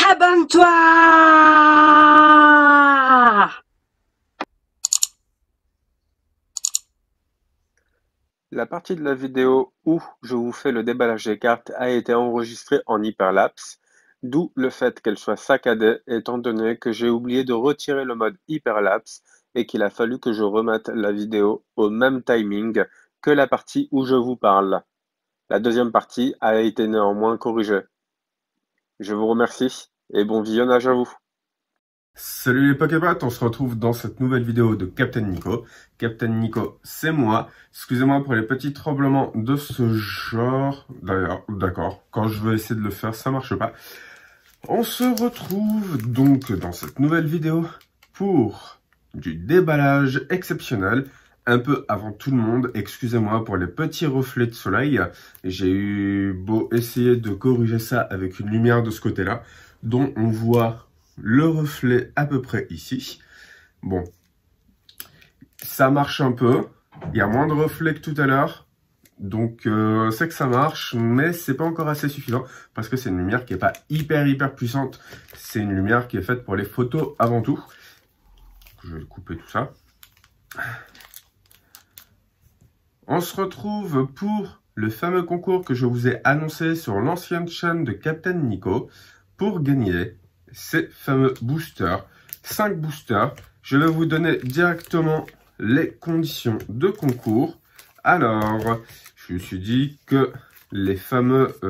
Abonne-toi! La partie de la vidéo où je vous fais le déballage des cartes a été enregistrée en hyperlapse, d'où le fait qu'elle soit saccadée étant donné que j'ai oublié de retirer le mode hyperlapse et qu'il a fallu que je remette la vidéo au même timing que la partie où je vous parle. La deuxième partie a été néanmoins corrigée. Je vous remercie et bon visionnage à vous. Salut les Poképotes, on se retrouve dans cette nouvelle vidéo de Captain Nico. Captain Nico, c'est moi. Excusez-moi pour les petits tremblements de ce genre. D'ailleurs, d'accord, quand je veux essayer de le faire, ça marche pas. On se retrouve donc dans cette nouvelle vidéo pour du déballage exceptionnel. Un peu avant tout le monde, excusez-moi pour les petits reflets de soleil. J'ai eu beau essayer de corriger ça avec une lumière de ce côté-là, dont on voit le reflet à peu près ici. Bon, ça marche un peu. Il y a moins de reflets que tout à l'heure. Donc, c'est que ça marche, mais c'est pas encore assez suffisant parce que c'est une lumière qui est pas hyper puissante. C'est une lumière qui est faite pour les photos avant tout. Je vais couper tout ça. On se retrouve pour le fameux concours que je vous ai annoncé sur l'ancienne chaîne de Captain Nico pour gagner ces fameux boosters, 5 boosters. Je vais vous donner directement les conditions de concours. Alors, je me suis dit que les fameuses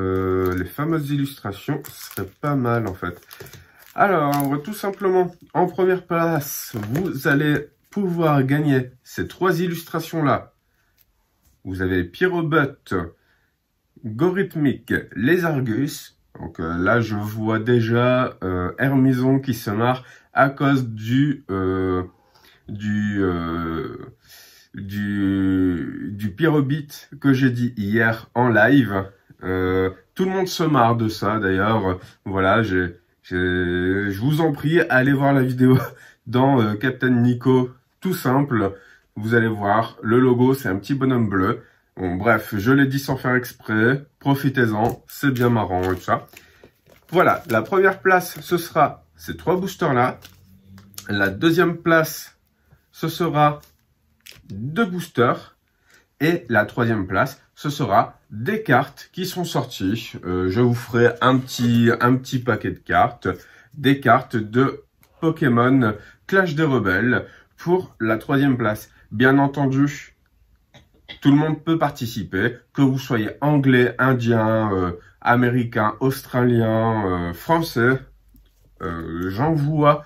illustrations seraient pas mal en fait. Alors, tout simplement, en première place, vous allez pouvoir gagner ces 3 illustrations-là. Vous avez Pyrobut, Gorithmic, les Argus. Donc là, je vois déjà Hermison qui se marre à cause du Pyrobit que j'ai dit hier en live. Tout le monde se marre de ça d'ailleurs. Voilà, je vous en prie, allez voir la vidéo dans Captain Nico, tout simple. Vous allez voir, le logo, c'est un petit bonhomme bleu. Bon, bref, je l'ai dit sans faire exprès. Profitez-en, c'est bien marrant et tout ça. Voilà, la première place, ce sera ces 3 boosters-là. La deuxième place, ce sera 2 boosters. Et la troisième place, ce sera des cartes qui sont sorties. Je vous ferai un petit paquet de cartes. Des cartes de Pokémon Clash des Rebelles pour la troisième place. Bien entendu, tout le monde peut participer, que vous soyez anglais, indien, américain, australien, français. J'envoie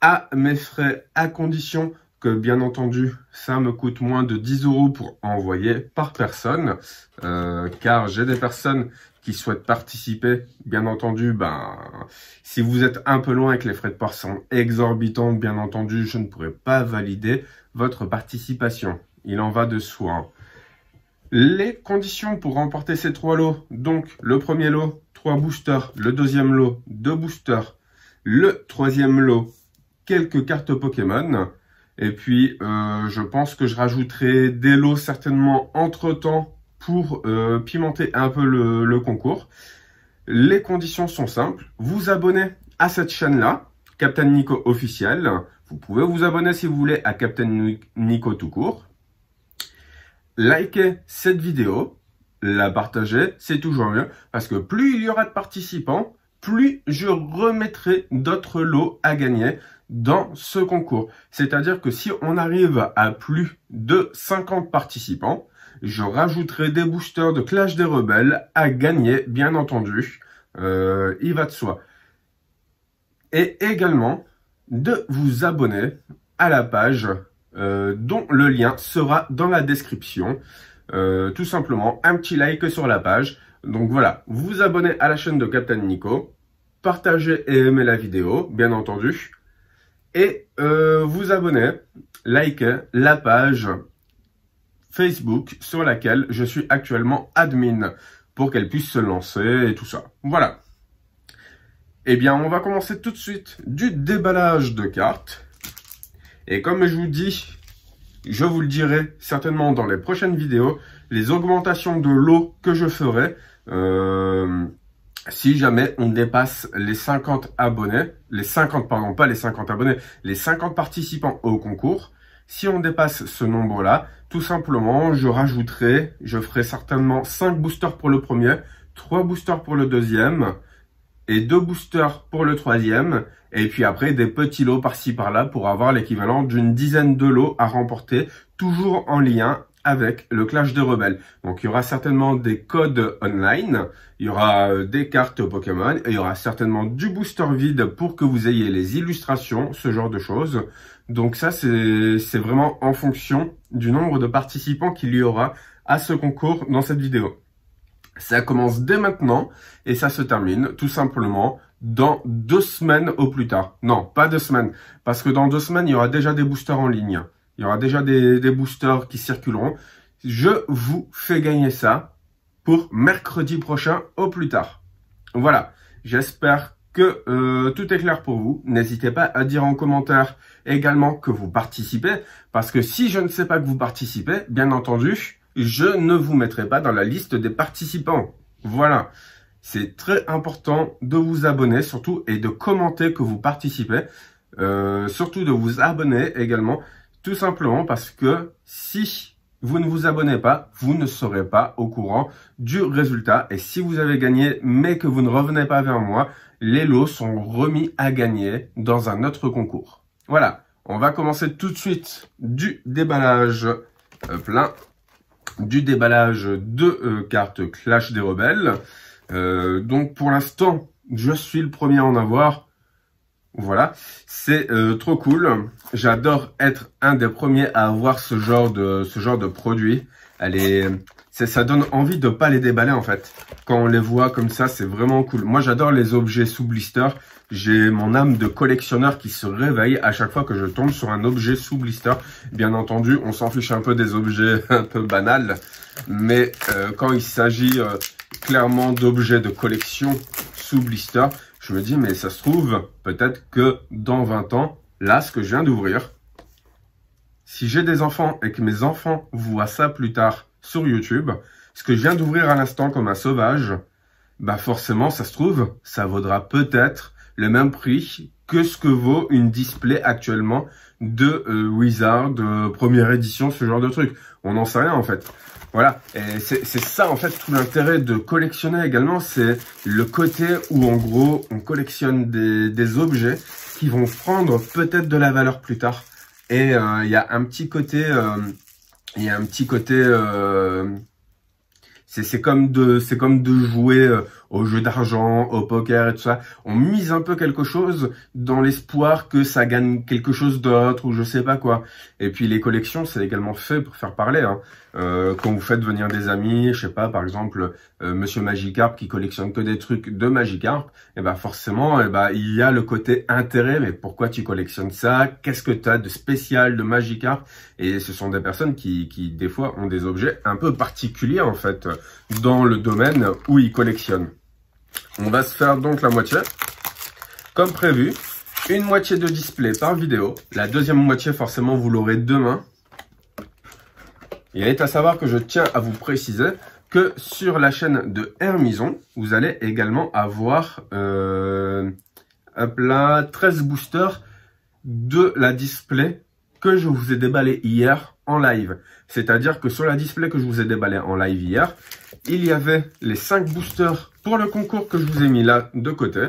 à mes frais à condition que, bien entendu, ça me coûte moins de 10 € pour envoyer par personne, car j'ai des personnes qui souhaitent participer. Bien entendu, si vous êtes un peu loin et que les frais de port sont exorbitants, bien entendu, je ne pourrai pas valider votre participation. Il en va de soi, hein. Les conditions pour remporter ces 3 lots, donc le premier lot, 3 boosters, le deuxième lot, 2 boosters, le troisième lot, quelques cartes Pokémon, et puis je pense que je rajouterai des lots certainement entre-temps pour pimenter un peu le concours. Les conditions sont simples, vous abonnez à cette chaîne-là, Captain Nico officiel. Vous pouvez vous abonner si vous voulez à Captain Nico tout court. Likez cette vidéo, la partager, c'est toujours mieux, parce que plus il y aura de participants, plus je remettrai d'autres lots à gagner dans ce concours. C'est-à-dire que si on arrive à plus de 50 participants, je rajouterai des boosters de Clash des Rebelles à gagner, bien entendu. Il va de soi. Et également, de vous abonner à la page dont le lien sera dans la description. Tout simplement, un petit like sur la page. Donc voilà, vous vous abonnez à la chaîne de Captain Nico, partagez et aimez la vidéo, bien entendu. Et vous abonnez, likez la page Facebook sur laquelle je suis actuellement admin, pour qu'elle puisse se lancer et tout ça. Voilà. Eh bien, on va commencer tout de suite du déballage de cartes. Et comme je vous dis, je vous le dirai certainement dans les prochaines vidéos, les augmentations de lots que je ferai, si jamais on dépasse les 50 abonnés, les 50, pardon, pas les 50 abonnés, les 50 participants au concours, si on dépasse ce nombre-là, tout simplement, je ferai certainement 5 boosters pour le premier, 3 boosters pour le deuxième, et 2 boosters pour le troisième, et puis après des petits lots par-ci par-là pour avoir l'équivalent d'une dizaine de lots à remporter, toujours en lien avec le Clash des Rebelles. Donc il y aura certainement des codes online, il y aura des cartes Pokémon, et il y aura certainement du booster vide pour que vous ayez les illustrations, ce genre de choses. Donc ça c'est vraiment en fonction du nombre de participants qu'il y aura à ce concours dans cette vidéo. Ça commence dès maintenant et ça se termine tout simplement dans 2 semaines au plus tard. Non, pas 2 semaines, parce que dans 2 semaines, il y aura déjà des boosters en ligne. Il y aura déjà des boosters qui circuleront. Je vous fais gagner ça pour mercredi prochain au plus tard. Voilà, j'espère que tout est clair pour vous. N'hésitez pas à dire en commentaire également que vous participez, parce que si je ne sais pas que vous participez, bien entendu, je ne vous mettrai pas dans la liste des participants. Voilà, c'est très important de vous abonner surtout et de commenter que vous participez. Surtout de vous abonner également, tout simplement parce que si vous ne vous abonnez pas, vous ne serez pas au courant du résultat. Et si vous avez gagné mais que vous ne revenez pas vers moi, les lots sont remis à gagner dans un autre concours. Voilà, on va commencer tout de suite du déballage plein. Du déballage de cartes Clash des Rebelles. Donc pour l'instant, je suis le premier à en avoir. Voilà, c'est trop cool. J'adore être un des premiers à avoir ce genre de produit. Ça donne envie de pas les déballer en fait. Quand on les voit comme ça, c'est vraiment cool. Moi, j'adore les objets sous blister. J'ai mon âme de collectionneur qui se réveille à chaque fois que je tombe sur un objet sous blister. Bien entendu, on s'en fiche un peu des objets un peu banals. Mais quand il s'agit clairement d'objets de collection sous blister, je me dis, mais ça se trouve, peut-être que dans 20 ans, là, ce que je viens d'ouvrir, si j'ai des enfants et que mes enfants voient ça plus tard sur YouTube, ce que je viens d'ouvrir à l'instant comme un sauvage, bah forcément, ça se trouve, ça vaudra peut-être le même prix que ce que vaut une display actuellement de Wizard, de première édition, ce genre de truc. On n'en sait rien en fait. Voilà, et c'est ça en fait tout l'intérêt de collectionner également, c'est le côté où en gros on collectionne des objets qui vont prendre peut-être de la valeur plus tard. Et il y a un petit côté, c'est comme de jouer au jeu d'argent, au poker et tout ça. On mise un peu quelque chose dans l'espoir que ça gagne quelque chose d'autre ou je sais pas quoi. Et puis les collections, c'est également fait pour faire parler. Hein. Quand vous faites venir des amis, je sais pas, par exemple, Monsieur Magikarp qui collectionne que des trucs de Magikarp, et ben forcément, il y a le côté intérêt. Mais pourquoi tu collectionnes ça? Qu'est-ce que tu as de spécial de Magikarp? Et ce sont des personnes qui des fois ont des objets un peu particuliers en fait dans le domaine où ils collectionnent. On va se faire donc la moitié, comme prévu, une moitié de display par vidéo. La deuxième moitié, forcément, vous l'aurez demain. Il est à savoir que je tiens à vous préciser que sur la chaîne de Hermison, vous allez également avoir 13 boosters de la display que je vous ai déballé hier en live. C'est-à-dire que sur la display que je vous ai déballé en live hier, il y avait les 5 boosters pour le concours que je vous ai mis là de côté.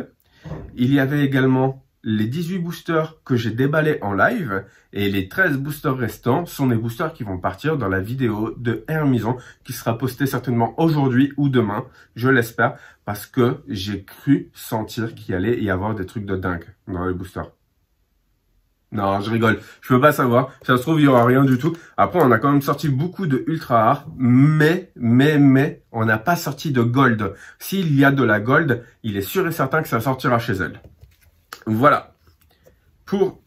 Il y avait également les 18 boosters que j'ai déballés en live. Et les 13 boosters restants sont des boosters qui vont partir dans la vidéo de Hermison qui sera postée certainement aujourd'hui ou demain, je l'espère, parce que j'ai cru sentir qu'il allait y avoir des trucs de dingue dans les boosters. Non, je rigole. Je peux pas savoir. Ça se trouve, il y aura rien du tout. Après, on a quand même sorti beaucoup de ultra rares, mais, on n'a pas sorti de gold. S'il y a de la gold, il est sûr et certain que ça sortira chez elle. Voilà. Pour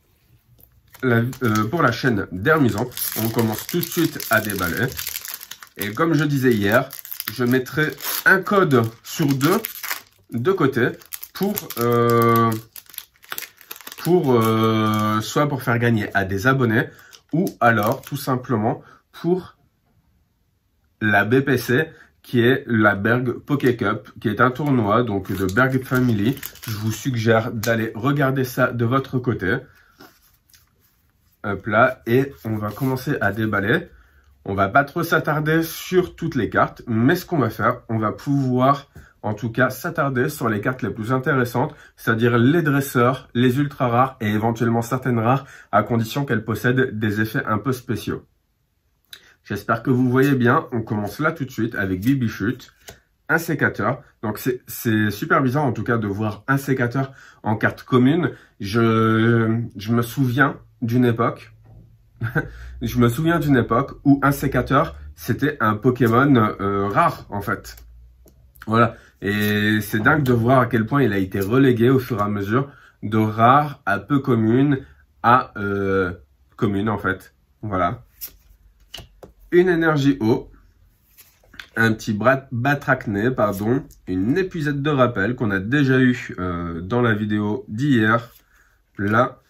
la chaîne d'Hermison, on commence tout de suite à déballer. Et comme je disais hier, je mettrai un code sur 2 de côté pour soit pour faire gagner à des abonnés ou alors tout simplement pour la BPC qui est la Berg Poké Cup, qui est un tournoi donc de Berg Family. Je vous suggère d'aller regarder ça de votre côté. Hop là, et on va commencer à déballer. On va pas trop s'attarder sur toutes les cartes, mais ce qu'on va faire, on va pouvoir en tout cas s'attarder sur les cartes les plus intéressantes, c'est-à-dire les dresseurs, les ultra rares et éventuellement certaines rares, à condition qu'elles possèdent des effets un peu spéciaux. J'espère que vous voyez bien. On commence là tout de suite avec Bibichute, un sécateur. Donc c'est super bizarre en tout cas de voir un sécateur en carte commune. Je me souviens d'une époque, où un sécateur c'était un Pokémon rare en fait. Voilà. Et c'est dingue de voir à quel point il a été relégué au fur et à mesure de rare à peu commune à commune en fait. Voilà. Une énergie eau, un petit batracné, pardon, une épuisette de rappel qu'on a déjà eu dans la vidéo d'hier. Là,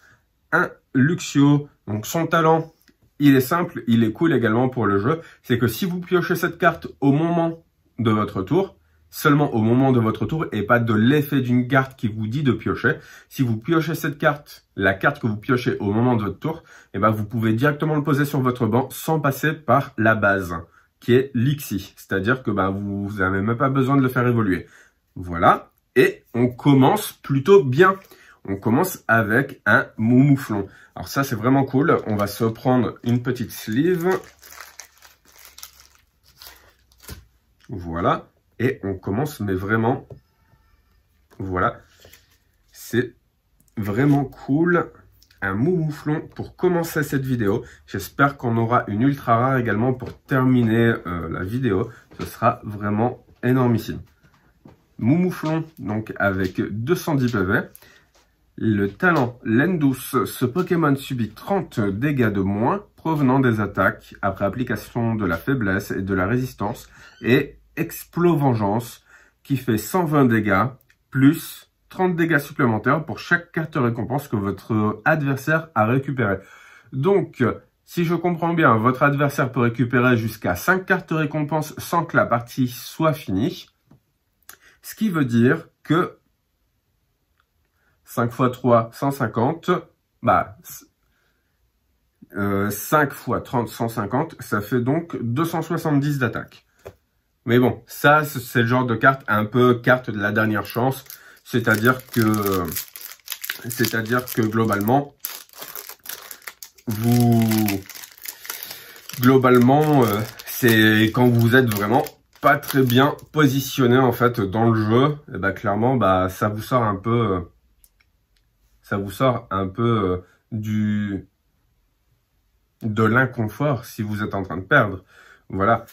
un Luxio. Donc son talent, il est simple, il est cool également pour le jeu. C'est que si vous piochez cette carte au moment de votre tour, seulement au moment de votre tour et pas de l'effet d'une carte qui vous dit de piocher. Si vous piochez cette carte, la carte que vous piochez au moment de votre tour, et ben vous pouvez directement le poser sur votre banc sans passer par la base, qui est l'Ixi. C'est-à-dire que vous n'avez même pas besoin de le faire évoluer. Voilà. Et on commence plutôt bien. On commence avec un Moumouflon. Alors ça, c'est vraiment cool. On va se prendre une petite sleeve. Voilà. Et on commence, mais vraiment, voilà, c'est vraiment cool, un Moumouflon pour commencer cette vidéo. J'espère qu'on aura une ultra rare également pour terminer la vidéo. Ce sera vraiment énormissime. Moumouflon, donc avec 210 PV. Le talent Laine douce, ce Pokémon subit 30 dégâts de moins provenant des attaques après application de la faiblesse et de la résistance et Explo-Vengeance qui fait 120 dégâts plus 30 dégâts supplémentaires pour chaque carte récompense que votre adversaire a récupéré. Donc, si je comprends bien, votre adversaire peut récupérer jusqu'à 5 cartes récompenses sans que la partie soit finie. Ce qui veut dire que 5 x 3, 150, 5 x 30, 150, ça fait donc 270 d'attaque. Mais bon, ça, c'est le genre de carte, un peu carte de la dernière chance. C'est-à-dire que globalement, c'est quand vous êtes vraiment pas très bien positionné, en fait, dans le jeu, et clairement, ça vous sort un peu, de l'inconfort si vous êtes en train de perdre. Voilà.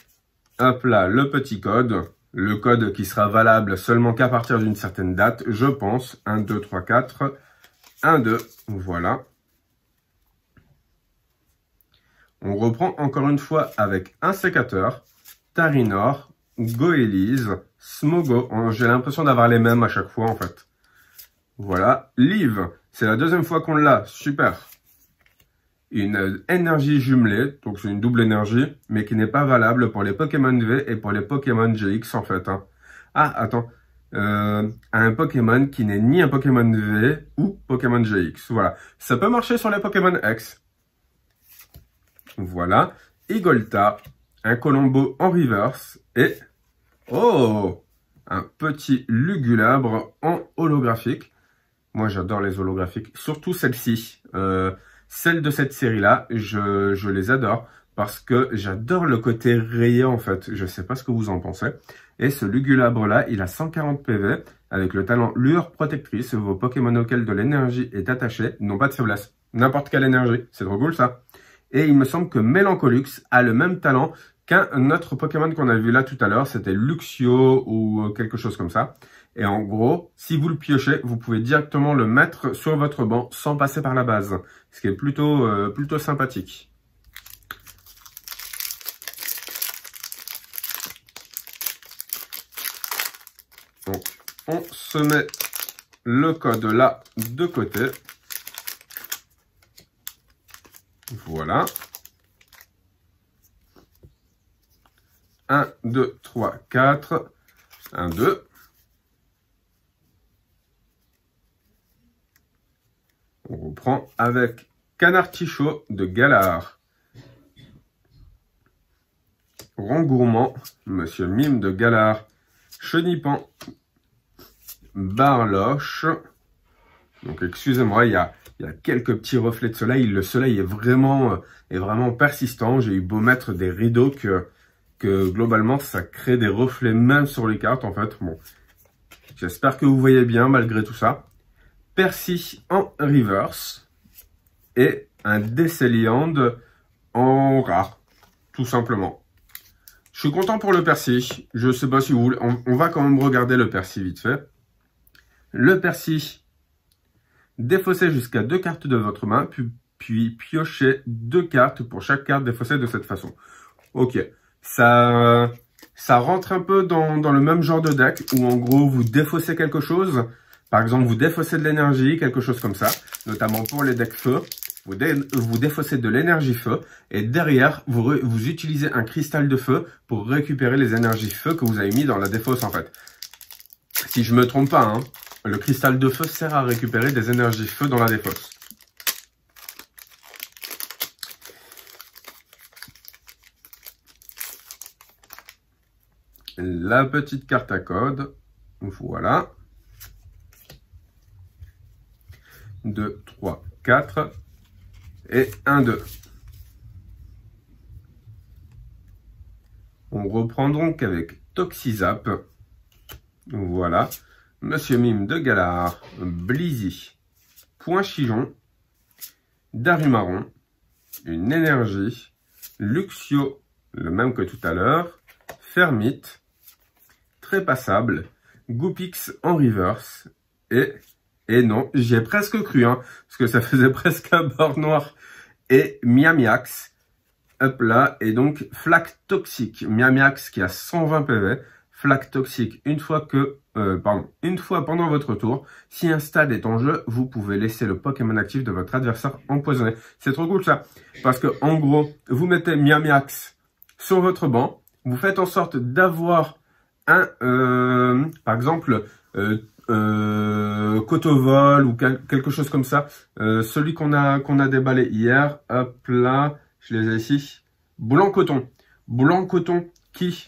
Hop là, le petit code. Le code qui sera valable seulement qu'à partir d'une certaine date, je pense. 1, 2, 3, 4. 1, 2. Voilà. On reprend encore une fois avec un sécateur, Tarinor, Goélise, Smogo. J'ai l'impression d'avoir les mêmes à chaque fois en fait. Voilà. Liv. C'est la deuxième fois qu'on l'a. Super. Une énergie jumelée, donc c'est une double énergie, mais qui n'est pas valable pour les Pokémon V et pour les Pokémon GX en fait. Ah, attends, un Pokémon qui n'est ni un Pokémon V ou Pokémon GX. Voilà, ça peut marcher sur les Pokémon X. Voilà, Igolta, un Colombo en reverse et, oh, un petit Lugulabre en holographique. Moi j'adore les holographiques, surtout celle-ci. Celles de cette série-là, je les adore parce que j'adore le côté rayé en fait. Je sais pas ce que vous en pensez. Et ce Lugulabre-là, il a 140 PV avec le talent Lueur Protectrice. Vos Pokémon auxquels de l'énergie est attachée n'ont pas de faiblesse. N'importe quelle énergie. C'est trop cool ça. Et il me semble que Mélancolux a le même talent qu'un autre Pokémon qu'on a vu là tout à l'heure. C'était Luxio ou quelque chose comme ça. Et en gros, si vous le piochez, vous pouvez directement le mettre sur votre banc sans passer par la base. Ce qui est plutôt sympathique. Donc, on se met le code là de côté. Voilà. 1, 2, 3, 4. 1, 2. On reprend avec Canard Tichot de Galard. Rang Gourmand, Monsieur Mime de Galard. Chenipan, Barloche. Donc excusez-moi, il y a quelques petits reflets de soleil. Le soleil est vraiment persistant. J'ai eu beau mettre des rideaux que globalement ça crée des reflets même sur les cartes en fait. Bon, j'espère que vous voyez bien malgré tout ça. Percy en reverse et un Décéliande en rare, tout simplement. Je suis content pour le Percy. Je sais pas si vous voulez, on va quand même regarder le Percy vite fait. Le Percy, défaussez jusqu'à 2 cartes de votre main, puis piochez 2 cartes pour chaque carte défaussée de cette façon. Ok, ça rentre un peu dans le même genre de deck où en gros vous défaussez quelque chose. Par exemple, vous défaussez de l'énergie, quelque chose comme ça, notamment pour les decks feu. Vous défaussez de l'énergie feu et derrière, vous utilisez un cristal de feu pour récupérer les énergies feu que vous avez mis dans la défausse en fait. Si je me trompe pas, hein, le cristal de feu sert à récupérer des énergies feu dans la défausse. La petite carte à code, voilà. 2, 3, 4 et 1, 2. On reprend donc avec Toxizap. Voilà. Monsieur Mime de Galard, Blizzy, Point Chijon, Darumaron, une énergie, Luxio, le même que tout à l'heure, Fermite, Trépassable, Goopix en reverse et non, j'y ai presque cru, hein, parce que ça faisait presque un bord noir. Et Miamiax, hop là, et donc Flaque Toxique. Miamiax qui a 120 PV, Flaque Toxique, une fois pendant votre tour, si un stade est en jeu, vous pouvez laisser le Pokémon actif de votre adversaire empoisonné. C'est trop cool ça, parce que en gros, vous mettez Miamiax sur votre banc, vous faites en sorte d'avoir un, par exemple, Cotovol ou quelque chose comme ça, celui qu'on a déballé hier, hop là, je les ai ici, Blanc Coton qui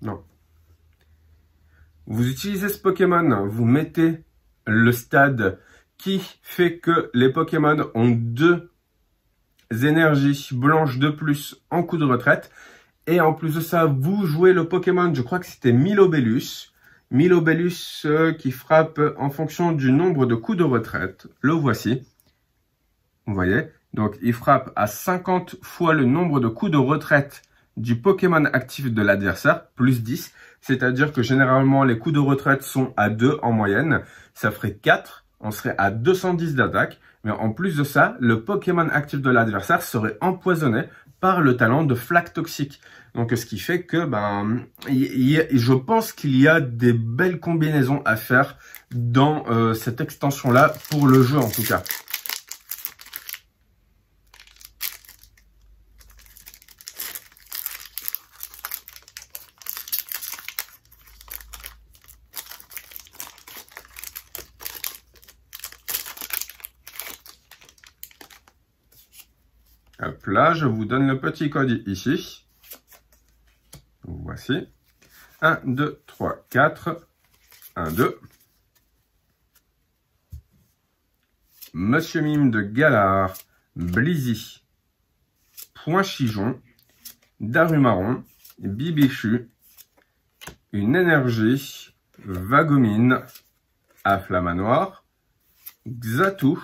non, vous utilisez ce Pokémon, vous mettez le stade qui fait que les Pokémon ont 2 énergies blanches de plus en coup de retraite. Et en plus de ça, vous jouez le Pokémon, je crois que c'était Milobellus. Milobellus qui frappe en fonction du nombre de coups de retraite. Le voici. Vous voyez? Donc il frappe à 50 fois le nombre de coups de retraite du Pokémon actif de l'adversaire, plus 10. C'est-à-dire que généralement les coups de retraite sont à 2 en moyenne. Ça ferait 4. On serait à 210 d'attaque, mais en plus de ça, le Pokémon actif de l'adversaire serait empoisonné par le talent de Flaque Toxique. Donc ce qui fait que je pense qu'il y a des belles combinaisons à faire dans cette extension-là, pour le jeu en tout cas. Hop là, je vous donne le petit code ici. Voici. 1, 2, 3, 4. 1, 2. Monsieur Mime de Galard, Blizzy, Point Chijon, Darumaron, Bibichu, une énergie, Vagomine, Afflamanoir, Xatu,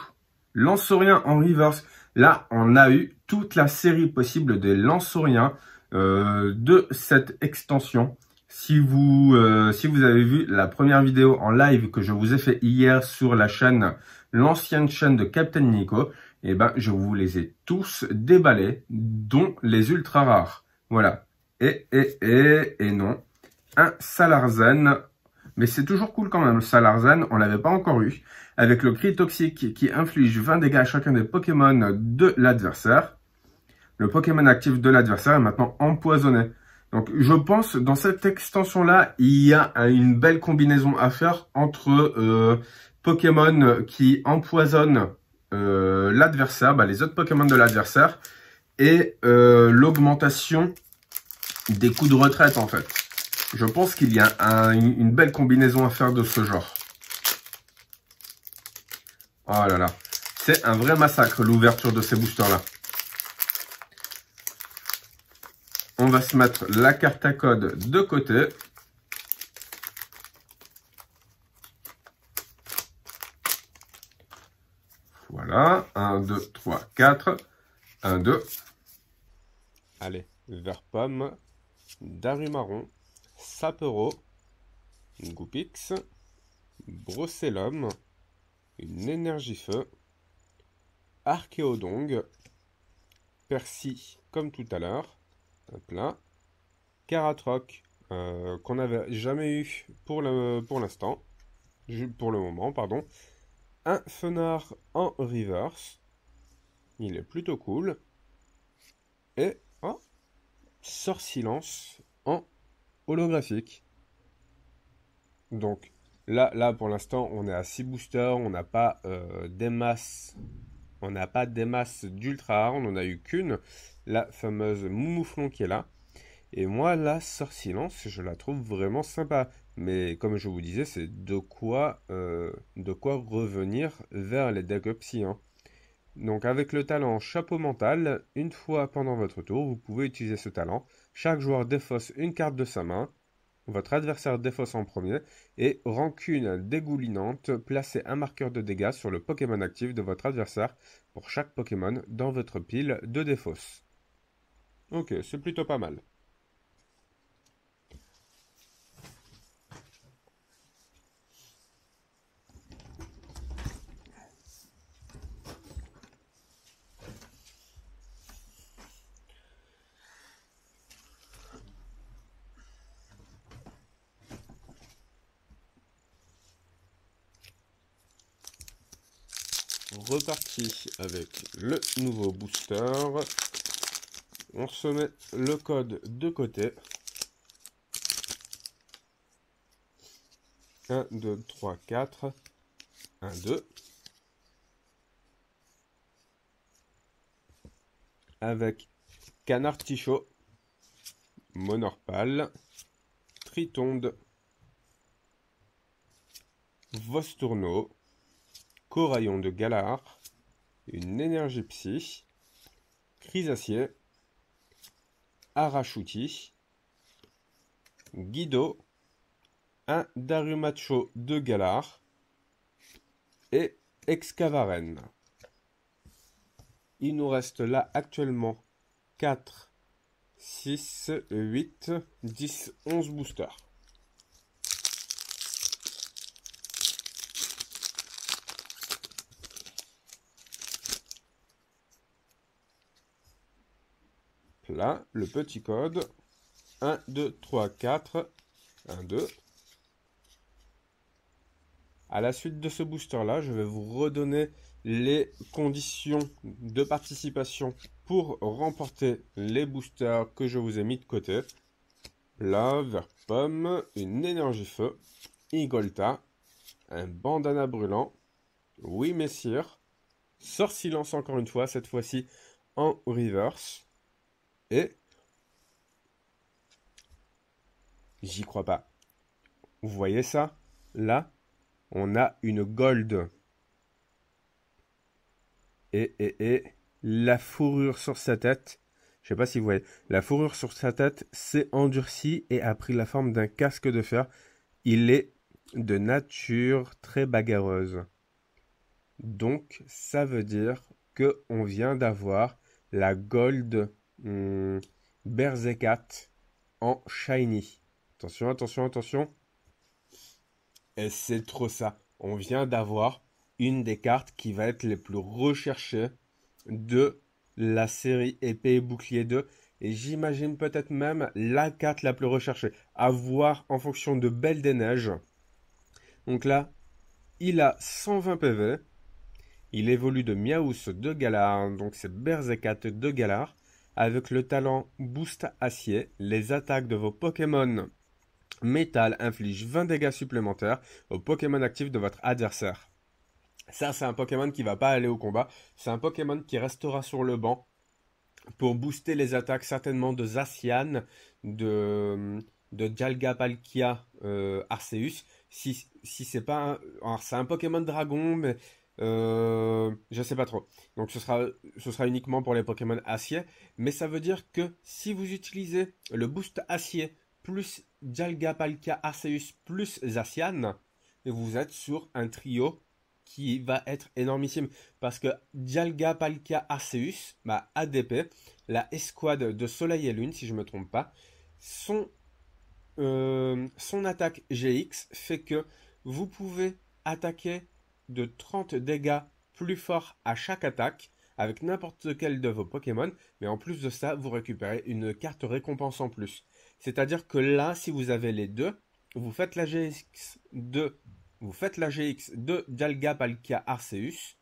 Lanceurien en reverse. Là, on a eu toute la série possible des Lanceuriens de cette extension. Si vous avez vu la première vidéo en live que je vous ai fait hier sur la chaîne, l'ancienne chaîne de Captain Nico, eh ben, je vous les ai tous déballés, dont les ultra rares. Voilà. Et non. Un Salarzen, Mais c'est toujours cool quand même. Salarzan, on l'avait pas encore eu. Avec le cri toxique qui inflige 20 dégâts à chacun des Pokémon de l'adversaire. Le Pokémon actif de l'adversaire est maintenant empoisonné. Donc je pense dans cette extension-là, il y a une belle combinaison à faire entre Pokémon qui empoisonnent l'adversaire, les autres Pokémon de l'adversaire, et l'augmentation des coups de retraite en fait. Je pense qu'il y a une belle combinaison à faire de ce genre. Oh là là, c'est un vrai massacre l'ouverture de ces boosters-là. On va se mettre la carte à code de côté. Voilà, 1, 2, 3, 4. 1, 2. Allez, vert pomme, Darumaron, Sapero, Goupix, Brossellum, une énergie feu, Archéodong, Percy comme tout à l'heure, hop là, Caratroc qu'on n'avait jamais eu pour l'instant, pour le moment, pardon, un Fenard en reverse, il est plutôt cool, et oh, Sort Silence en holographique. Donc là pour l'instant on est à 6 boosters, on n'a pas des masses, d'ultra rare, on n'en a eu qu'une, la fameuse Moumouflon qui est là. Et moi la Sort Silence, je la trouve vraiment sympa. Mais comme je vous disais, c'est de quoi revenir vers les decks Psy, hein. Donc avec le talent Chapeau Mental, une fois pendant votre tour, vous pouvez utiliser ce talent. Chaque joueur défausse une carte de sa main. Votre adversaire défausse en premier. Et Rancune dégoulinante, placez un marqueur de dégâts sur le Pokémon actif de votre adversaire pour chaque Pokémon dans votre pile de défausse. Ok, c'est plutôt pas mal. Reparti avec le nouveau booster. On se met le code de côté. 1, 2, 3, 4. 1, 2. Avec Canard Tichot, Monorpal, Tritonde, Vostourneau, Coraillon de Galar, une énergie psy, Chrysacier, Arachouti, Guido, un Darumacho de Galar et Excavaren. Il nous reste là actuellement 4, 6, 8, 10, 11 boosters. Là, le petit code 1, 2, 3, 4, 1, 2. À la suite de ce booster-là, je vais vous redonner les conditions de participation pour remporter les boosters que je vous ai mis de côté. Là, vert pomme, une énergie feu, Igolta, un bandana brûlant, oui messire, Sort Silence encore une fois, cette fois-ci en reverse. Et j'y crois pas. Vous voyez ça? Là, on a une gold. Et la fourrure sur sa tête, je sais pas si vous voyez, la fourrure sur sa tête s'est endurcie et a pris la forme d'un casque de fer. Il est de nature très bagarreuse. Donc, ça veut dire qu'on vient d'avoir la gold Berzecat en shiny. Attention, attention, attention. Et c'est trop ça. On vient d'avoir une des cartes qui va être les plus recherchées de la série Épée et Bouclier 2. Et j'imagine peut-être même la carte la plus recherchée. À voir en fonction de Belle des Neiges. Donc là, il a 120 PV. Il évolue de Miaus de Galar, donc c'est Berzekat de Galar, avec le talent Boost Acier. Les attaques de vos Pokémon Métal infligent 20 dégâts supplémentaires aux Pokémon actifs de votre adversaire. Ça, c'est un Pokémon qui va pas aller au combat. C'est un Pokémon qui restera sur le banc pour booster les attaques certainement de Zacian, de Dialga-Palkia Arceus. Si c'est pas alors c'est un Pokémon dragon, mais je sais pas trop. Donc ce sera uniquement pour les Pokémon acier. Mais ça veut dire que si vous utilisez le boost acier plus Dialga-Palkia Arceus plus Zacian, vous êtes sur un trio qui va être énormissime. Parce que Dialga, Palkia, Arceus, ADP, la escouade de Soleil et Lune, si je ne me trompe pas, son attaque GX fait que vous pouvez attaquer de 30 dégâts plus fort à chaque attaque avec n'importe quel de vos Pokémon, mais en plus de ça, vous récupérez une carte récompense en plus. C'est-à-dire que là, si vous avez les deux, vous faites la GX de Dialga, Palkia, Arceus,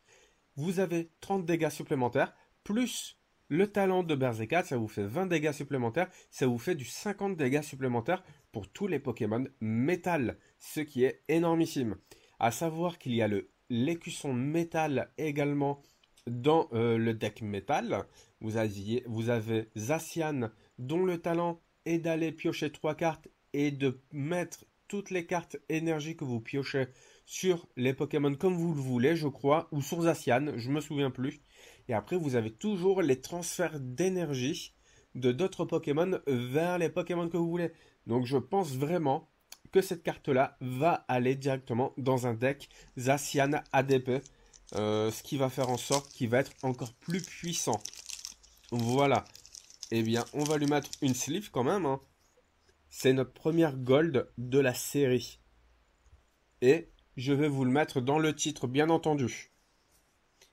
vous avez 30 dégâts supplémentaires, plus le talent de Berzekat, ça vous fait 20 dégâts supplémentaires, ça vous fait du 50 dégâts supplémentaires pour tous les Pokémon métal, ce qui est énormissime. À savoir qu'il y a l'écusson métal également dans le deck métal. Vous avez Zacian, dont le talent est d'aller piocher 3 cartes et de mettre toutes les cartes énergie que vous piochez sur les Pokémon comme vous le voulez, je crois, ou sur Zacian, je me souviens plus. Et après, vous avez toujours les transferts d'énergie de d'autres Pokémon vers les Pokémon que vous voulez. Donc je pense vraiment que cette carte-là va aller directement dans un deck Zacian ADP, ce qui va faire en sorte qu'il va être encore plus puissant. Voilà. Eh bien, on va lui mettre une sleeve quand même, hein. C'est notre première gold de la série. Et je vais vous le mettre dans le titre, bien entendu.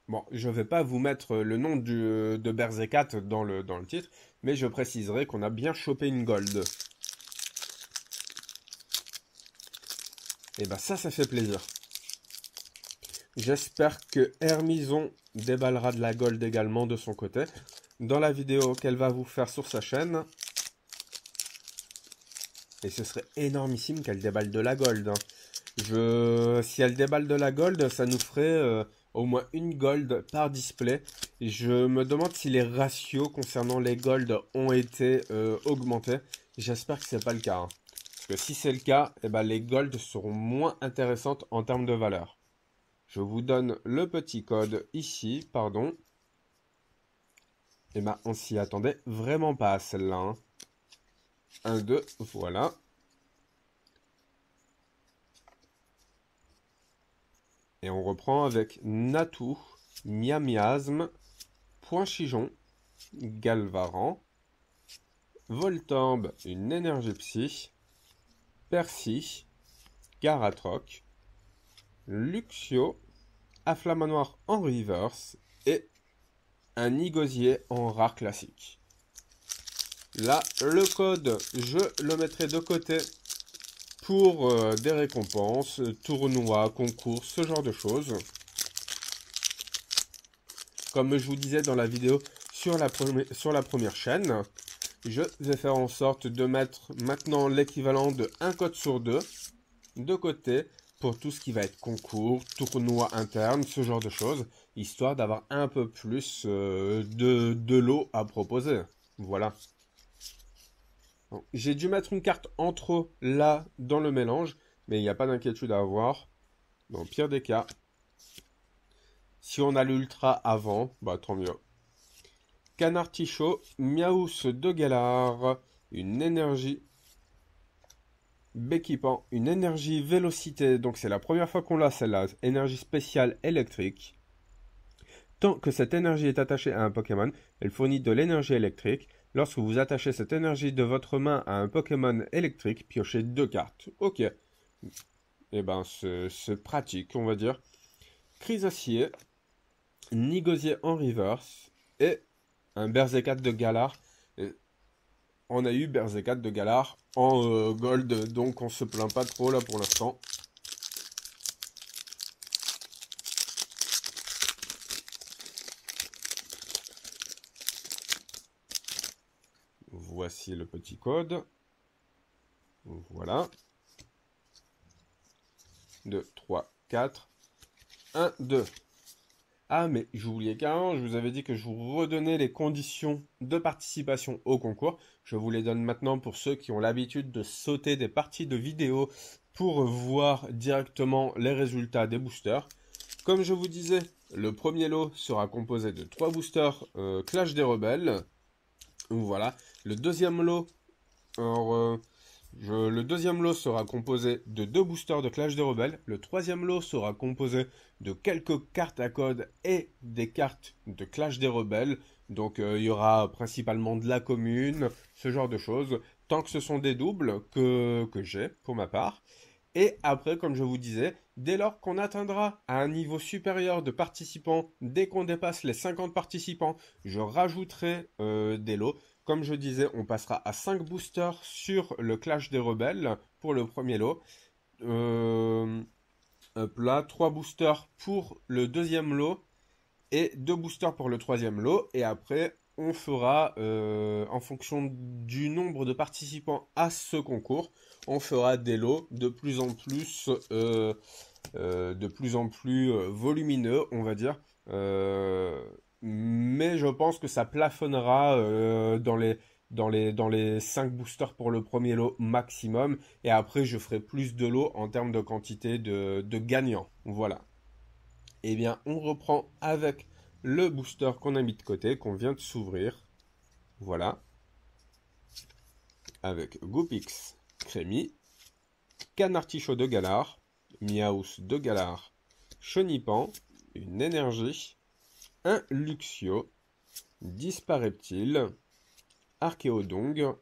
Bon, je ne vais pas vous mettre le nom de Berzekat dans le titre, mais je préciserai qu'on a bien chopé une gold. Et bah ça fait plaisir. J'espère que Hermison déballera de la gold également de son côté, dans la vidéo qu'elle va vous faire sur sa chaîne. Et ce serait énormissime qu'elle déballe de la gold, hein. Si elle déballe de la gold, ça nous ferait au moins une gold par display. Je me demande si les ratios concernant les gold ont été augmentés. J'espère que c'est pas le cas, hein. Parce que si c'est le cas, eh ben, les gold seront moins intéressantes en termes de valeur. Je vous donne le petit code ici, pardon. Eh ben, on s'y attendait vraiment pas à celle-là, hein. 1, 2, voilà. Et on reprend avec Natou, Miamiasme, Point Chijon, Galvaran, Voltorb, une énergie psy, Percy, Garatroc, Luxio, Afflamanoir en reverse et un Nigosier en rare classique. Là, le code, je le mettrai de côté pour des récompenses, tournois, concours, ce genre de choses. Comme je vous disais dans la vidéo sur la première chaîne, je vais faire en sorte de mettre maintenant l'équivalent de un code sur deux de côté pour tout ce qui va être concours, tournois internes, ce genre de choses, histoire d'avoir un peu plus de lot à proposer. Voilà. J'ai dû mettre une carte en trop là dans le mélange, mais il n'y a pas d'inquiétude à avoir. Dans le pire des cas, si on a l'ultra avant, bah tant mieux. Canard Tichot, Miaous de Galar, une énergie Béquipant, une énergie vélocité, donc c'est la première fois qu'on l'a celle-là, énergie spéciale électrique. Tant que cette énergie est attachée à un Pokémon, elle fournit de l'énergie électrique. Lorsque vous attachez cette énergie de votre main à un Pokémon électrique, piochez 2 cartes. Ok. Eh ben, c'est pratique, on va dire. Chrysacier, Nigosier en reverse et un Berzekat de Galar. Et on a eu Berzekat de Galar en gold, donc on se plaint pas trop là pour l'instant. Voici le petit code. Voilà. 2, 3, 4. 1, 2. Ah, mais j'oubliais carrément, je vous avais dit que je vous redonnais les conditions de participation au concours. Je vous les donne maintenant pour ceux qui ont l'habitude de sauter des parties de vidéo pour voir directement les résultats des boosters. Comme je vous disais, le premier lot sera composé de 3 boosters Clash des Rebelles. Voilà. Le deuxième lot, le deuxième lot sera composé de 2 boosters de Clash des Rebelles. Le troisième lot sera composé de quelques cartes à code et des cartes de Clash des Rebelles. Donc il y aura principalement de la commune, ce genre de choses. Tant que ce sont des doubles que j'ai pour ma part. Et après, comme je vous disais, dès lors qu'on atteindra à un niveau supérieur de participants, dès qu'on dépasse les 50 participants, je rajouterai des lots. Comme je disais, on passera à 5 boosters sur le Clash des Rebelles pour le premier lot. Hop là, 3 boosters pour le deuxième lot et 2 boosters pour le troisième lot. Et après, on fera, en fonction du nombre de participants à ce concours, on fera des lots de plus en plus volumineux, on va dire. Mais je pense que ça plafonnera dans les 5 boosters pour le premier lot maximum. Et après, je ferai plus de lots en termes de quantité de gagnants. Voilà. Eh bien, on reprend avec le booster qu'on a mis de côté, qu'on vient de s'ouvrir. Voilà. Avec Goopix Crémy, Canartichaud de Galar, Miaus de Galar, Chenipan, une énergie, un Luxio, Dispareptile, Archéodong,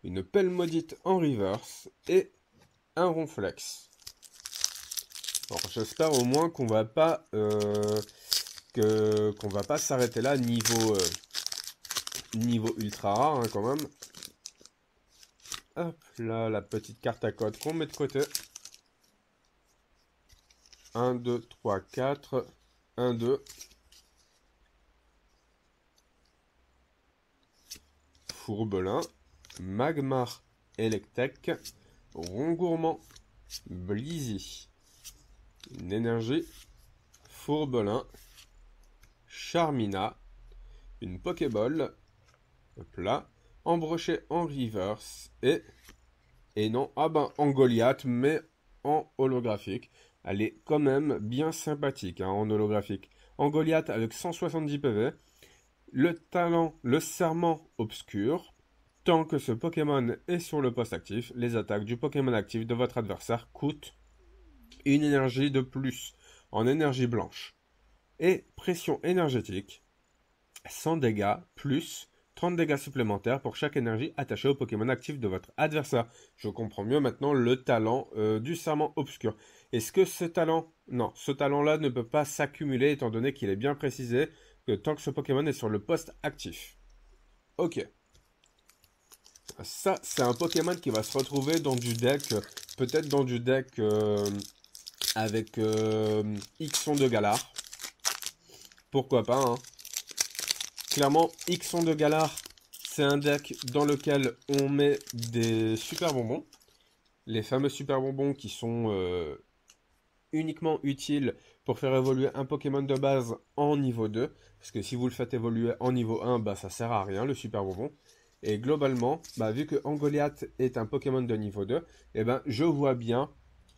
une pelle maudite en reverse et un Ronflex. Alors j'espère au moins qu'on va pas qu'on va pas s'arrêter là niveau ultra rare hein, quand même. Hop là, la petite carte à code qu'on met de côté. 1, 2, 3, 4. 1, 2. Fourbelin. Magmar Electek. Rongourmand. Blizzy. Une énergie. Fourbelin. Charmina. Une Pokéball. Hop là. Embroché en reverse. Et non, ah ben en Goliath, mais en holographique. Elle est quand même bien sympathique hein, en holographique. En Goliath avec 170 PV. Le talent, le serment obscur. Tant que ce Pokémon est sur le poste actif, les attaques du Pokémon actif de votre adversaire coûtent une énergie de plus en énergie blanche. Et pression énergétique, 100 dégâts plus 30 dégâts supplémentaires pour chaque énergie attachée au Pokémon actif de votre adversaire. Je comprends mieux maintenant le talent du serment obscur. Est-ce que ce talent... Non, ce talent-là ne peut pas s'accumuler étant donné qu'il est bien précisé que tant que ce Pokémon est sur le poste actif. Ok. Ça, c'est un Pokémon qui va se retrouver dans du deck, peut-être dans du deck avec Ixon de Galar. Pourquoi pas, hein. Clairement, Ixon de Galar, c'est un deck dans lequel on met des super bonbons. Les fameux super bonbons qui sont uniquement utiles pour faire évoluer un Pokémon de base en niveau 2. Parce que si vous le faites évoluer en niveau 1, bah ça sert à rien, le super bonbon. Et globalement, bah, vu que Angoliath est un Pokémon de niveau 2, eh ben, je vois bien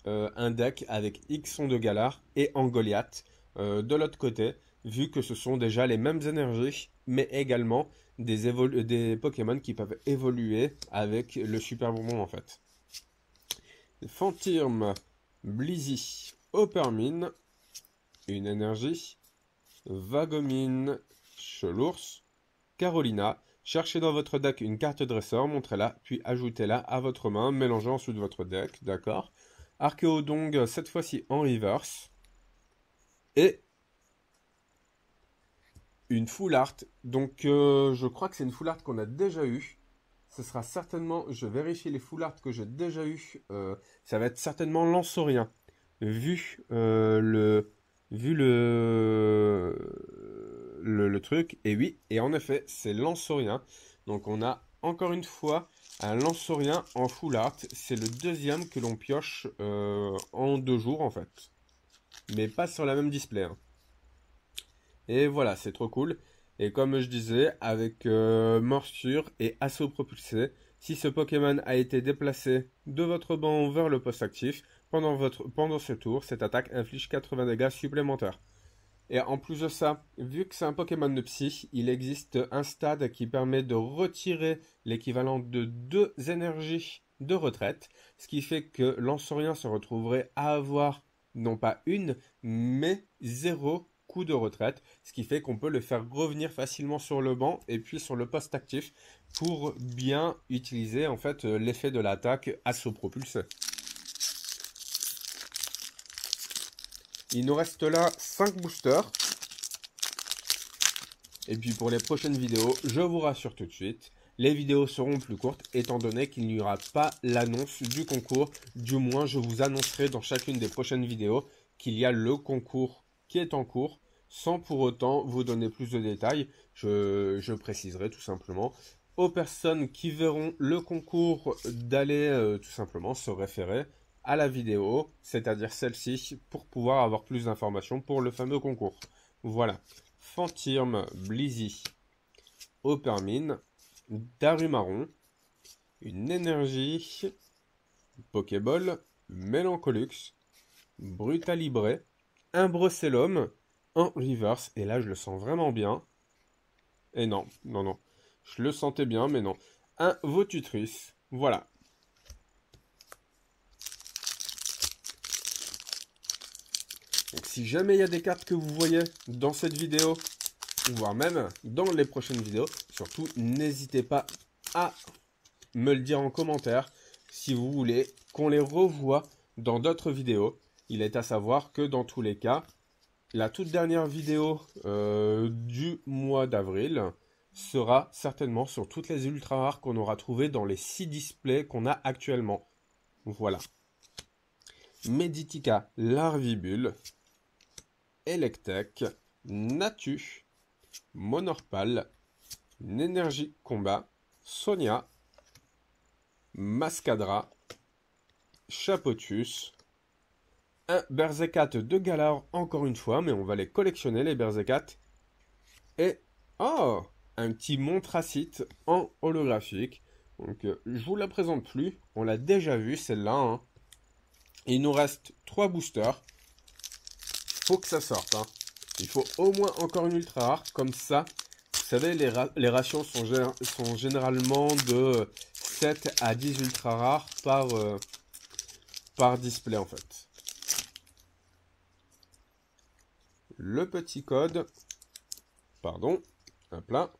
un deck avec Ixon de Galar et Angoliath de l'autre côté, vu que ce sont déjà les mêmes énergies, mais également des Pokémon qui peuvent évoluer avec le super bonbon en fait. Fantirm, Blizzy, Opermine, une énergie, Vagomine, Chelours, Carolina. Cherchez dans votre deck une carte dresseur, montrez-la, puis ajoutez-la à votre main, mélangez ensuite votre deck, d'accord. Archéodong, cette fois-ci en reverse. Et une full art. Donc je crois que c'est une full art qu'on a déjà eue. Ce sera certainement, je vérifie les full art que j'ai déjà eu. Ça va être certainement Lansorien. Vu le truc. Et oui, et en effet, c'est Lansorien. Donc on a encore une fois, un lance-rien en full art. C'est le deuxième que l'on pioche en 2 jours en fait. Mais pas sur la même display, hein. Et voilà, c'est trop cool. Et comme je disais, avec morsure et assaut propulsé, si ce Pokémon a été déplacé de votre banc vers le poste actif, pendant ce tour, cette attaque inflige 80 dégâts supplémentaires. Et en plus de ça, vu que c'est un Pokémon de Psy, il existe un stade qui permet de retirer l'équivalent de 2 énergies de retraite, ce qui fait que Lanceurien se retrouverait à avoir non pas une, mais 0 coup de retraite, ce qui fait qu'on peut le faire revenir facilement sur le banc et puis sur le poste actif pour bien utiliser en fait l'effet de l'attaque assaut propulsé. Il nous reste là 5 boosters. Et puis pour les prochaines vidéos, je vous rassure tout de suite, les vidéos seront plus courtes étant donné qu'il n'y aura pas l'annonce du concours. Du moins, je vous annoncerai dans chacune des prochaines vidéos qu'il y a le concours qui est en cours, sans pour autant vous donner plus de détails. Je préciserai tout simplement aux personnes qui verront le concours d'aller tout simplement se référer à la vidéo, c'est-à-dire celle-ci, pour pouvoir avoir plus d'informations pour le fameux concours. Voilà. Fantirm, Blizzy, Opermine, Darumaron, une énergie, Pokéball, Mélancolux, Brutalibré, un Brocellum en reverse, et là je le sens vraiment bien. Et non, non, non, je le sentais bien, mais non. Un Votutrice, voilà. Donc si jamais il y a des cartes que vous voyez dans cette vidéo, voire même dans les prochaines vidéos, surtout n'hésitez pas à me le dire en commentaire si vous voulez qu'on les revoie dans d'autres vidéos. Il est à savoir que dans tous les cas, la toute dernière vidéo du mois d'avril sera certainement sur toutes les ultra rares qu'on aura trouvées dans les 6 displays qu'on a actuellement. Voilà. Meditica, Larvibule, Electek, Natu, Monorpal, Nénergie Combat, Sonia, Mascadra, Chapotus, un Berzecat de Galar encore une fois, mais on va les collectionner les Berzecats. Et, oh, un petit Montracite en holographique. Donc, je vous la présente plus, on l'a déjà vu celle-là, hein. Il nous reste 3 boosters. Faut que ça sorte, hein. Il faut au moins encore une ultra rare, comme ça. Vous savez, les rations sont généralement de 7 à 10 ultra rares par display en fait. Le petit code, pardon, hop là.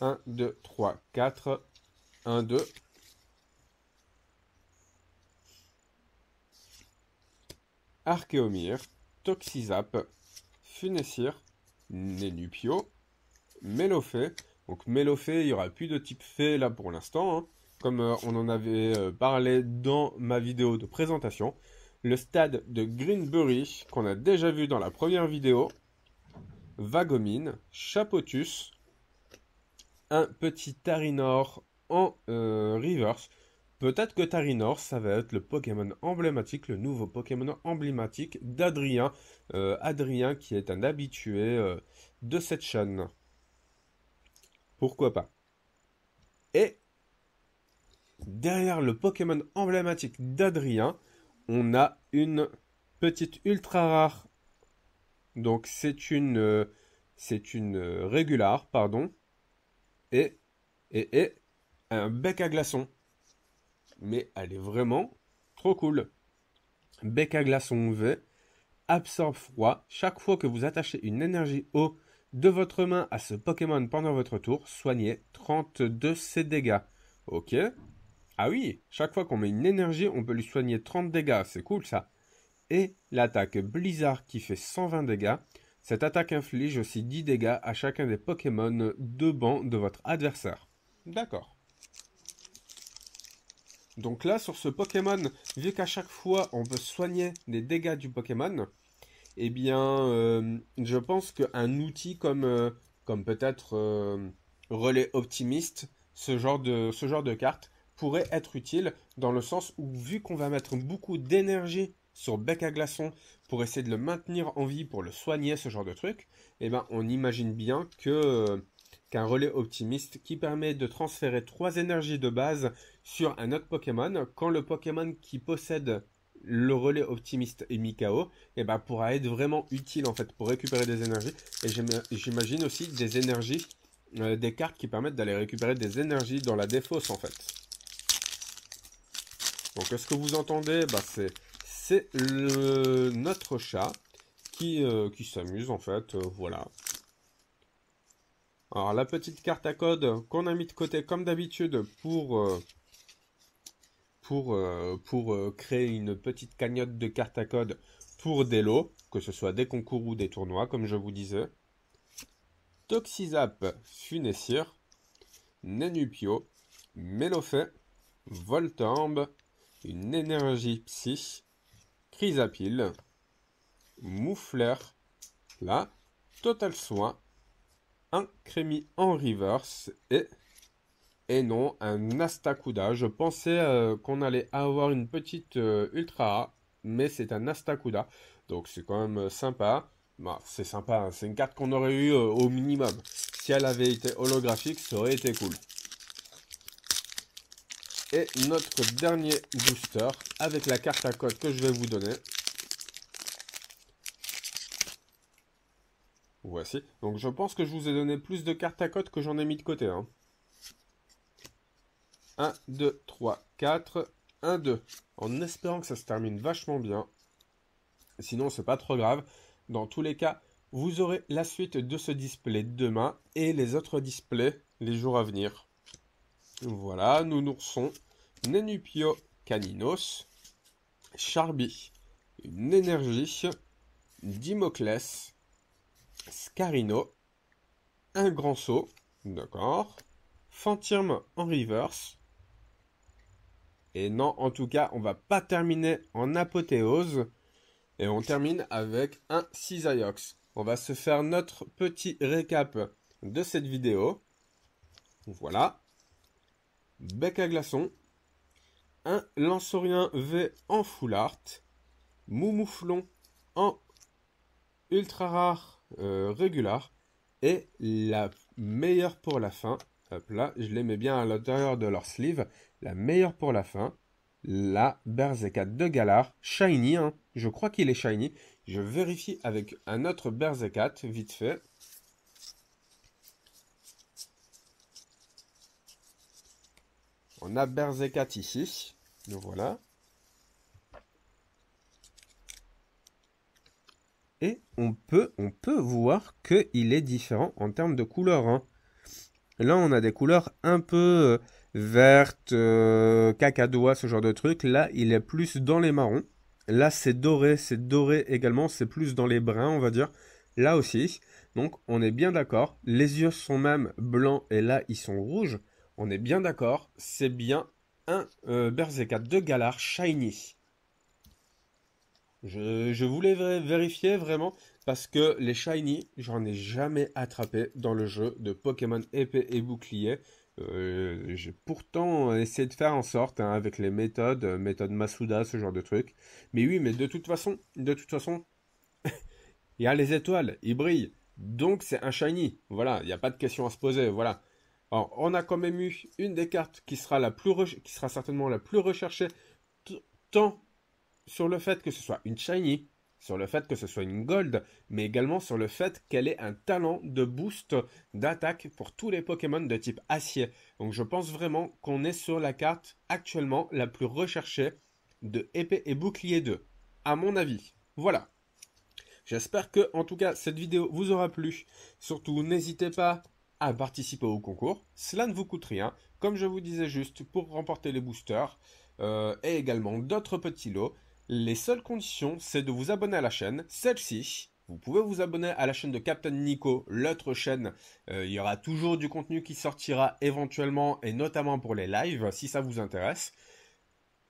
1, 2, 3, 4, 1, 2. Archéomir, Toxizap, Funessir, Nenupio, Mélofée. Donc Mélofée, il n'y aura plus de type fée là pour l'instant, hein, comme on en avait parlé dans ma vidéo de présentation. Le stade de Greenbury, qu'on a déjà vu dans la première vidéo. Vagomine, Chapotus, un petit Tarinor en reverse. Peut-être que Tarinor, ça va être le Pokémon emblématique, le nouveau Pokémon emblématique d'Adrien. Adrien qui est un habitué de cette chaîne. Pourquoi pas. Et derrière le Pokémon emblématique d'Adrien, on a une petite ultra rare. Donc c'est une régulare, pardon. Et un bec à glaçon. Mais elle est vraiment trop cool. Bec à glaçon V, absorbe froid. Chaque fois que vous attachez une énergie eau de votre main à ce Pokémon pendant votre tour, soignez 30 de ses dégâts. Ok. Ah oui, chaque fois qu'on met une énergie, on peut lui soigner 30 dégâts. C'est cool ça. Et l'attaque Blizzard qui fait 120 dégâts. Cette attaque inflige aussi 10 dégâts à chacun des Pokémon de banc de votre adversaire. D'accord. Donc là, sur ce Pokémon, vu qu'à chaque fois, on peut soigner les dégâts du Pokémon, eh bien, je pense qu'un outil comme comme peut-être relais optimiste, ce genre de carte pourrait être utile dans le sens où vu qu'on va mettre beaucoup d'énergie sur bec à glaçon pour essayer de le maintenir en vie, pour le soigner, ce genre de truc, eh ben on imagine bien que qu'un relais optimiste qui permet de transférer 3 énergies de base sur un autre Pokémon, quand le Pokémon qui possède le relais optimiste est mis KO, et ben pourra être vraiment utile en fait pour récupérer des énergies. Et j'imagine aussi des énergies, des cartes qui permettent d'aller récupérer des énergies dans la défausse en fait. Donc ce que vous entendez, bah, c'est notre chat qui s'amuse en fait, voilà. Alors la petite carte à code qu'on a mis de côté comme d'habitude pour créer une petite cagnotte de cartes à code pour des lots, que ce soit des concours ou des tournois, comme je vous disais. Toxizap, Funessir, Nenupio, Mélofait, Voltorb, une énergie psy, Chrysapile, Moufleur, là, Total Soin, un Crémi en reverse et non, un Astacuda. Je pensais qu'on allait avoir une petite ultra rare, mais c'est un Astacuda. Donc c'est quand même sympa. Bah, c'est sympa, hein. C'est une carte qu'on aurait eu au minimum. Si elle avait été holographique, ça aurait été cool. Et notre dernier booster avec la carte à code que je vais vous donner. Voici. Donc je pense que je vous ai donné plus de cartes à code que j'en ai mis de côté, hein. 1, 2, 3, 4, 1, 2. En espérant que ça se termine vachement bien. Sinon, c'est pas trop grave. Dans tous les cas, vous aurez la suite de ce display demain et les autres displays les jours à venir. Voilà, Nounoursson, Nenupio Caninos, Charby, une énergie, Dimoclès, Scarino, un grand saut, d'accord, Fantirm en reverse. Et non, en tout cas, on va pas terminer en apothéose. Et on termine avec un Cisaiox. On va se faire notre petit récap de cette vidéo. Voilà. Bec à glaçon. Un Lanceurien V en full art. Moumouflon en ultra rare régular. Et la meilleure pour la fin. Hop là, je les mets bien à l'intérieur de leur sleeve. La meilleure pour la fin. La Berserkat de Galar. Shiny, hein. Je crois qu'il est shiny. Je vérifie avec un autre Berserkat, vite fait. On a Berserkat ici. Donc voilà. Et on peut voir qu'il est différent en termes de couleurs, hein. Là, on a des couleurs un peu vertes, cacadois, ce genre de truc. Là, il est plus dans les marrons. Là, c'est doré également. C'est plus dans les bruns, on va dire. Là aussi. Donc, on est bien d'accord. Les yeux sont même blancs et là, ils sont rouges. On est bien d'accord. C'est bien un Berserkat de Galar Shiny. Je voulais vérifier vraiment parce que les shiny, j'en ai jamais attrapé dans le jeu de Pokémon épée et bouclier. J'ai pourtant essayé de faire en sorte, hein, avec les méthodes, méthode Masuda, ce genre de trucs. Mais oui, mais de toute façon, il y a les étoiles, ils brillent. Donc c'est un shiny. Voilà, il n'y a pas de question à se poser. Voilà. Alors, on a quand même eu une des cartes qui sera qui sera certainement la plus recherchée, tant sur le fait que ce soit une shiny, sur le fait que ce soit une gold, mais également sur le fait qu'elle ait un talent de boost d'attaque pour tous les Pokémon de type acier. Donc je pense vraiment qu'on est sur la carte actuellement la plus recherchée de épée et bouclier 2, à mon avis. Voilà. J'espère que, en tout cas, cette vidéo vous aura plu. Surtout, n'hésitez pas à participer au concours. Cela ne vous coûte rien. Comme je vous disais juste, pour remporter les boosters et également d'autres petits lots. Les seules conditions, c'est de vous abonner à la chaîne, celle-ci. Vous pouvez vous abonner à la chaîne de Captain Nico, l'autre chaîne. Il y aura toujours du contenu qui sortira éventuellement, et notamment pour les lives, si ça vous intéresse.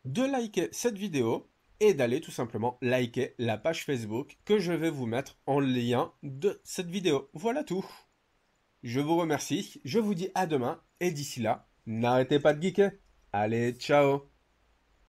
De liker cette vidéo et d'aller tout simplement liker la page Facebook que je vais vous mettre en lien de cette vidéo. Voilà tout. Je vous remercie, je vous dis à demain, et d'ici là, n'arrêtez pas de geeker. Allez, ciao!